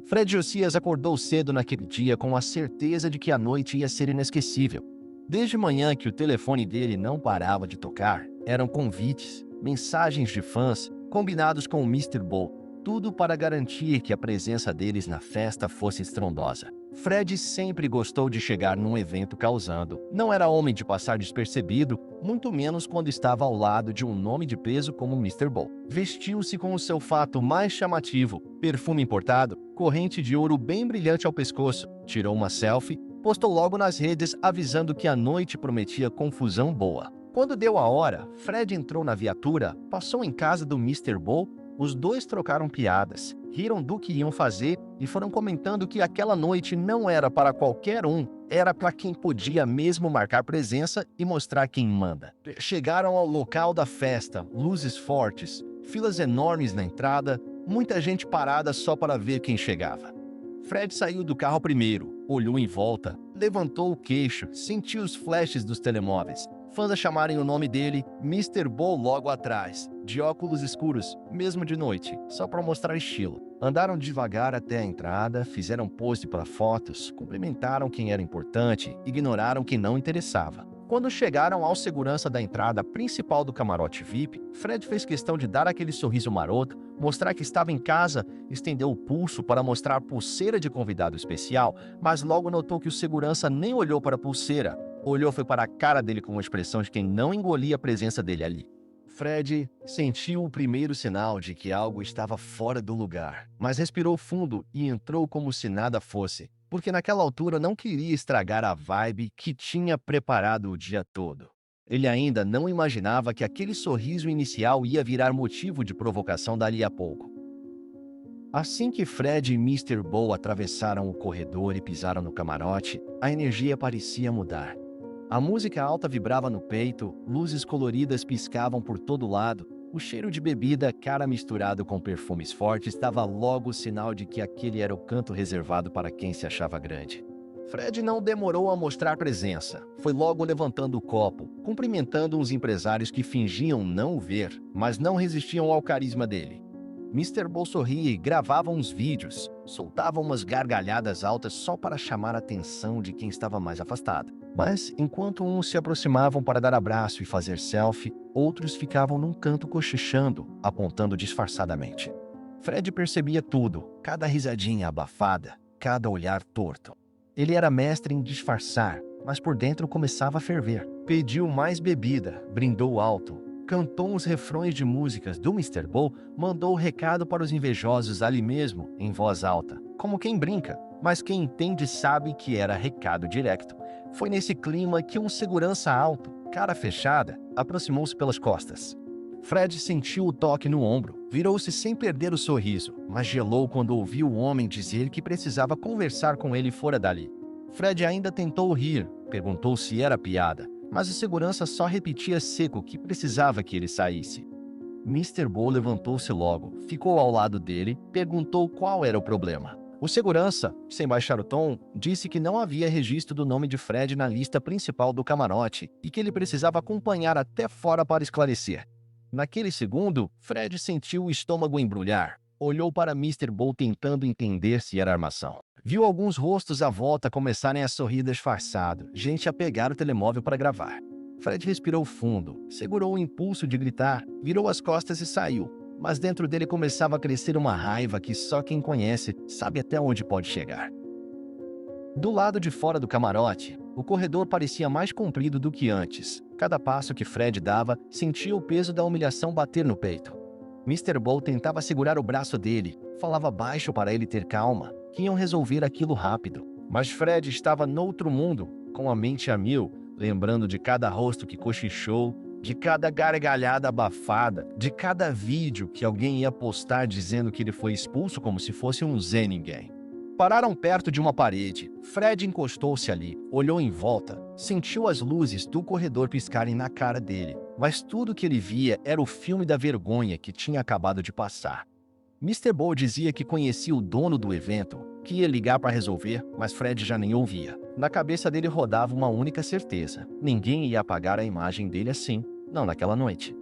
Fred Josias acordou cedo naquele dia com a certeza de que a noite ia ser inesquecível. Desde manhã que o telefone dele não parava de tocar, eram convites, mensagens de fãs, combinados com o Mr. Ball, tudo para garantir que a presença deles na festa fosse estrondosa. Fred sempre gostou de chegar num evento causando. Não era homem de passar despercebido, muito menos quando estava ao lado de um nome de peso como Mr. Ball. Vestiu-se com o seu fato mais chamativo, perfume importado, corrente de ouro bem brilhante ao pescoço, tirou uma selfie, postou logo nas redes avisando que a noite prometia confusão boa. Quando deu a hora, Fred entrou na viatura, passou em casa do Mr. Ball. Os dois trocaram piadas, riram do que iam fazer e foram comentando que aquela noite não era para qualquer um, era para quem podia mesmo marcar presença e mostrar quem manda. Chegaram ao local da festa, luzes fortes, filas enormes na entrada, muita gente parada só para ver quem chegava. Fred saiu do carro primeiro, olhou em volta, levantou o queixo, sentiu os flashes dos telemóveis. Fãs a chamarem o nome dele, Mr. Ball logo atrás, de óculos escuros, mesmo de noite, só para mostrar estilo. Andaram devagar até a entrada, fizeram pose para fotos, cumprimentaram quem era importante, ignoraram quem não interessava. Quando chegaram ao segurança da entrada principal do camarote VIP, Fred fez questão de dar aquele sorriso maroto, mostrar que estava em casa, estendeu o pulso para mostrar a pulseira de convidado especial, mas logo notou que o segurança nem olhou para a pulseira. Olhou foi para a cara dele com uma expressão de quem não engolia a presença dele ali. Fred sentiu o primeiro sinal de que algo estava fora do lugar, mas respirou fundo e entrou como se nada fosse, porque naquela altura não queria estragar a vibe que tinha preparado o dia todo. Ele ainda não imaginava que aquele sorriso inicial ia virar motivo de provocação dali a pouco. Assim que Fred e Mr. Ball atravessaram o corredor e pisaram no camarote, a energia parecia mudar. A música alta vibrava no peito, luzes coloridas piscavam por todo lado, o cheiro de bebida, cara misturado com perfumes fortes, dava logo o sinal de que aquele era o canto reservado para quem se achava grande. Fred não demorou a mostrar presença. Foi logo levantando o copo, cumprimentando uns empresários que fingiam não o ver, mas não resistiam ao carisma dele. Mr. Ball sorria e gravava uns vídeos, soltava umas gargalhadas altas só para chamar a atenção de quem estava mais afastado. Mas, enquanto uns se aproximavam para dar abraço e fazer selfie, outros ficavam num canto cochichando, apontando disfarçadamente. Fred percebia tudo, cada risadinha abafada, cada olhar torto. Ele era mestre em disfarçar, mas por dentro começava a ferver. Pediu mais bebida, brindou alto, cantou uns refrões de músicas do Mr. Ball, mandou o recado para os invejosos ali mesmo, em voz alta, como quem brinca, mas quem entende sabe que era recado direto. Foi nesse clima que um segurança alto, cara fechada, aproximou-se pelas costas. Fred sentiu o toque no ombro, virou-se sem perder o sorriso, mas gelou quando ouviu o homem dizer que precisava conversar com ele fora dali. Fred ainda tentou rir, perguntou se era piada, mas o segurança só repetia seco que precisava que ele saísse. Mr. Ball levantou-se logo, ficou ao lado dele, perguntou qual era o problema. O segurança, sem baixar o tom, disse que não havia registro do nome de Fred na lista principal do camarote e que ele precisava acompanhar até fora para esclarecer. Naquele segundo, Fred sentiu o estômago embrulhar. Olhou para Mr. Ball tentando entender se era armação. Viu alguns rostos à volta começarem a sorrir disfarçado, gente a pegar o telemóvel para gravar. Fred respirou fundo, segurou o impulso de gritar, virou as costas e saiu. Mas dentro dele começava a crescer uma raiva que só quem conhece sabe até onde pode chegar. Do lado de fora do camarote, o corredor parecia mais comprido do que antes. Cada passo que Fred dava, sentia o peso da humilhação bater no peito. Mr. Ball tentava segurar o braço dele, falava baixo para ele ter calma, que iam resolver aquilo rápido. Mas Fred estava noutro mundo, com a mente a mil, lembrando de cada rosto que cochichou, de cada gargalhada abafada, de cada vídeo que alguém ia postar dizendo que ele foi expulso como se fosse um Zé Ninguém. Pararam perto de uma parede. Fred encostou-se ali, olhou em volta, sentiu as luzes do corredor piscarem na cara dele, mas tudo que ele via era o filme da vergonha que tinha acabado de passar. Mr. Ball dizia que conhecia o dono do evento, que ia ligar para resolver, mas Fred já nem ouvia. Na cabeça dele rodava uma única certeza: ninguém ia apagar a imagem dele assim, não naquela noite.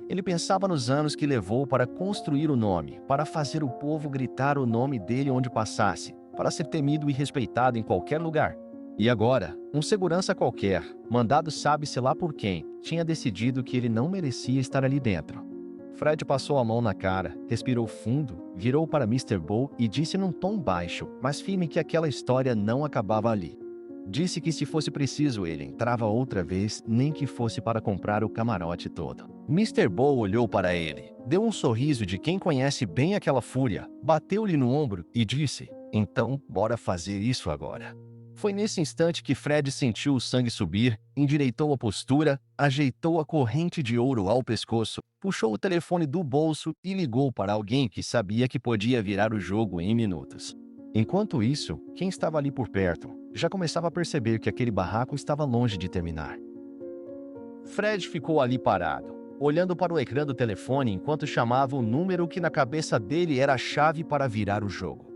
Ele pensava nos anos que levou para construir o nome, para fazer o povo gritar o nome dele onde passasse, para ser temido e respeitado em qualquer lugar. E agora, um segurança qualquer, mandado sabe-se lá por quem, tinha decidido que ele não merecia estar ali dentro. Fred passou a mão na cara, respirou fundo, virou para Mr. Bow e disse num tom baixo, mas firme, que aquela história não acabava ali. Disse que se fosse preciso ele entrava outra vez, nem que fosse para comprar o camarote todo. Mr. Bow olhou para ele, deu um sorriso de quem conhece bem aquela fúria, bateu-lhe no ombro e disse: "Então, bora fazer isso agora." Foi nesse instante que Fred sentiu o sangue subir, endireitou a postura, ajeitou a corrente de ouro ao pescoço, puxou o telefone do bolso e ligou para alguém que sabia que podia virar o jogo em minutos. Enquanto isso, quem estava ali por perto já começava a perceber que aquele barraco estava longe de terminar. Fred ficou ali parado, olhando para o ecrã do telefone enquanto chamava o número que na cabeça dele era a chave para virar o jogo.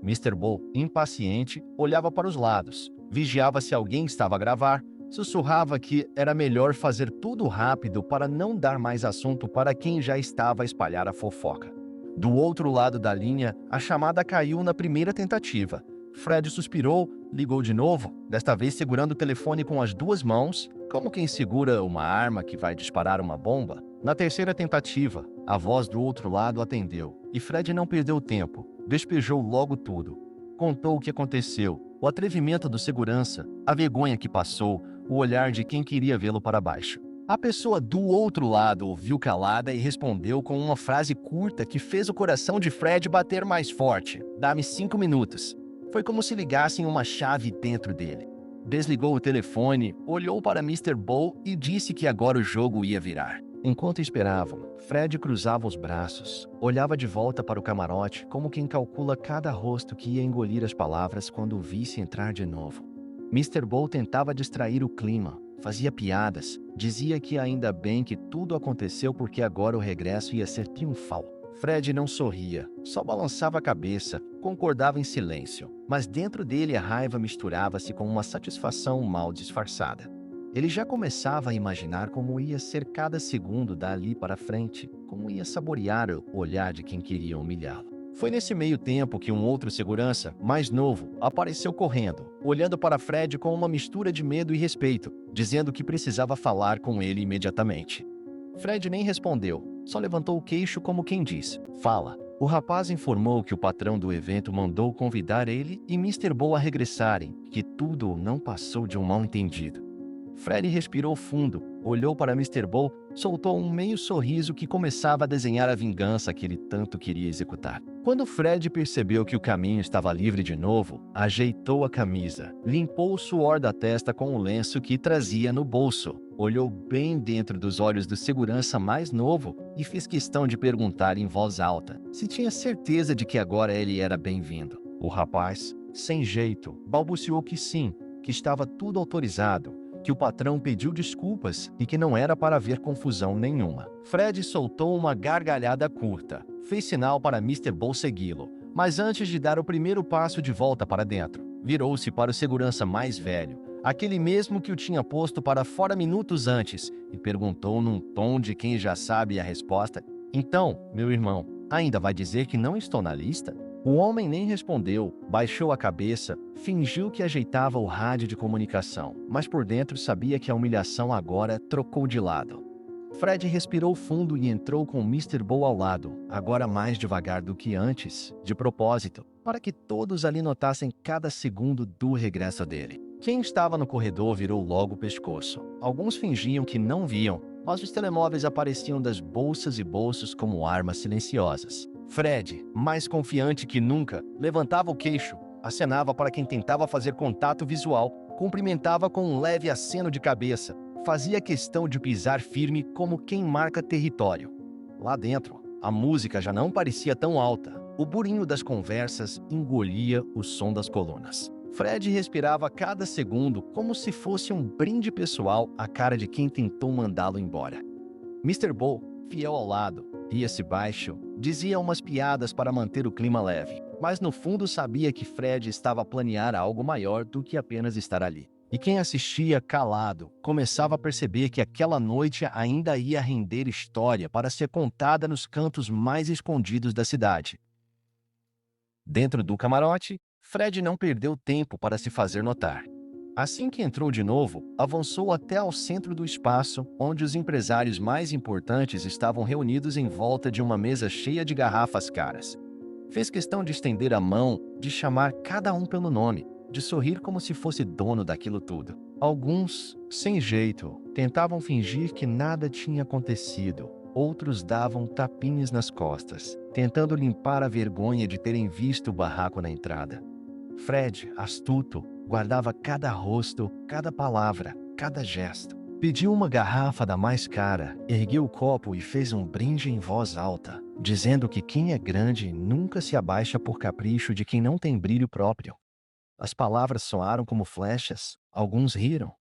Mr. Bow, impaciente, olhava para os lados, vigiava se alguém estava a gravar, sussurrava que era melhor fazer tudo rápido para não dar mais assunto para quem já estava a espalhar a fofoca. Do outro lado da linha, a chamada caiu na primeira tentativa. Fred suspirou, ligou de novo, desta vez segurando o telefone com as duas mãos, como quem segura uma arma que vai disparar uma bomba. Na terceira tentativa, a voz do outro lado atendeu, e Fred não perdeu tempo. Despejou logo tudo. Contou o que aconteceu, o atrevimento do segurança, a vergonha que passou, o olhar de quem queria vê-lo para baixo. A pessoa do outro lado ouviu calada e respondeu com uma frase curta que fez o coração de Fred bater mais forte: "Dá-me 5 minutos." Foi como se ligassem uma chave dentro dele. Desligou o telefone, olhou para Mr. Bow e disse que agora o jogo ia virar. Enquanto esperavam, Fred cruzava os braços, olhava de volta para o camarote como quem calcula cada rosto que ia engolir as palavras quando o visse entrar de novo. Mr. Bow tentava distrair o clima, fazia piadas, dizia que ainda bem que tudo aconteceu porque agora o regresso ia ser triunfal. Fred não sorria, só balançava a cabeça, concordava em silêncio, mas dentro dele a raiva misturava-se com uma satisfação mal disfarçada. Ele já começava a imaginar como ia ser cada segundo dali para frente, como ia saborear o olhar de quem queria humilhá-lo. Foi nesse meio tempo que um outro segurança, mais novo, apareceu correndo, olhando para Fred com uma mistura de medo e respeito, dizendo que precisava falar com ele imediatamente. Fred nem respondeu, só levantou o queixo como quem diz: "Fala." O rapaz informou que o patrão do evento mandou convidar ele e Mr. Bow a regressarem, que tudo não passou de um mal-entendido. Fred respirou fundo, olhou para Mr. Bow, soltou um meio sorriso que começava a desenhar a vingança que ele tanto queria executar. Quando Fred percebeu que o caminho estava livre de novo, ajeitou a camisa, limpou o suor da testa com o lenço que trazia no bolso, olhou bem dentro dos olhos do segurança mais novo e fez questão de perguntar em voz alta se tinha certeza de que agora ele era bem-vindo. O rapaz, sem jeito, balbuciou que sim, que estava tudo autorizado, que o patrão pediu desculpas e que não era para haver confusão nenhuma. Fred soltou uma gargalhada curta, fez sinal para Mr. Bow segui-lo, mas antes de dar o primeiro passo de volta para dentro, virou-se para o segurança mais velho, aquele mesmo que o tinha posto para fora minutos antes, e perguntou num tom de quem já sabe a resposta: "Então, meu irmão, ainda vai dizer que não estou na lista?" O homem nem respondeu, baixou a cabeça, fingiu que ajeitava o rádio de comunicação, mas por dentro sabia que a humilhação agora trocou de lado. Fred respirou fundo e entrou com Mr. Bow ao lado, agora mais devagar do que antes, de propósito, para que todos ali notassem cada segundo do regresso dele. Quem estava no corredor virou logo o pescoço. Alguns fingiam que não viam, mas os telemóveis apareciam das bolsas e bolsos como armas silenciosas. Fred, mais confiante que nunca, levantava o queixo, acenava para quem tentava fazer contato visual, cumprimentava com um leve aceno de cabeça, fazia questão de pisar firme como quem marca território. Lá dentro, a música já não parecia tão alta. O burinho das conversas engolia o som das colunas. Fred respirava a cada segundo como se fosse um brinde pessoal à cara de quem tentou mandá-lo embora. Mr. Bow, fiel ao lado, ria-se baixo, dizia umas piadas para manter o clima leve, mas no fundo sabia que Fred estava a planear algo maior do que apenas estar ali. E quem assistia calado começava a perceber que aquela noite ainda ia render história para ser contada nos cantos mais escondidos da cidade. Dentro do camarote, Fred não perdeu tempo para se fazer notar. Assim que entrou de novo, avançou até ao centro do espaço, onde os empresários mais importantes estavam reunidos em volta de uma mesa cheia de garrafas caras. Fez questão de estender a mão, de chamar cada um pelo nome, de sorrir como se fosse dono daquilo tudo. Alguns, sem jeito, tentavam fingir que nada tinha acontecido. Outros davam tapinhas nas costas, tentando limpar a vergonha de terem visto o barraco na entrada. Fred, astuto, guardava cada rosto, cada palavra, cada gesto. Pediu uma garrafa da mais cara, ergueu o copo e fez um brinde em voz alta, dizendo que quem é grande nunca se abaixa por capricho de quem não tem brilho próprio. As palavras soaram como flechas, alguns riram,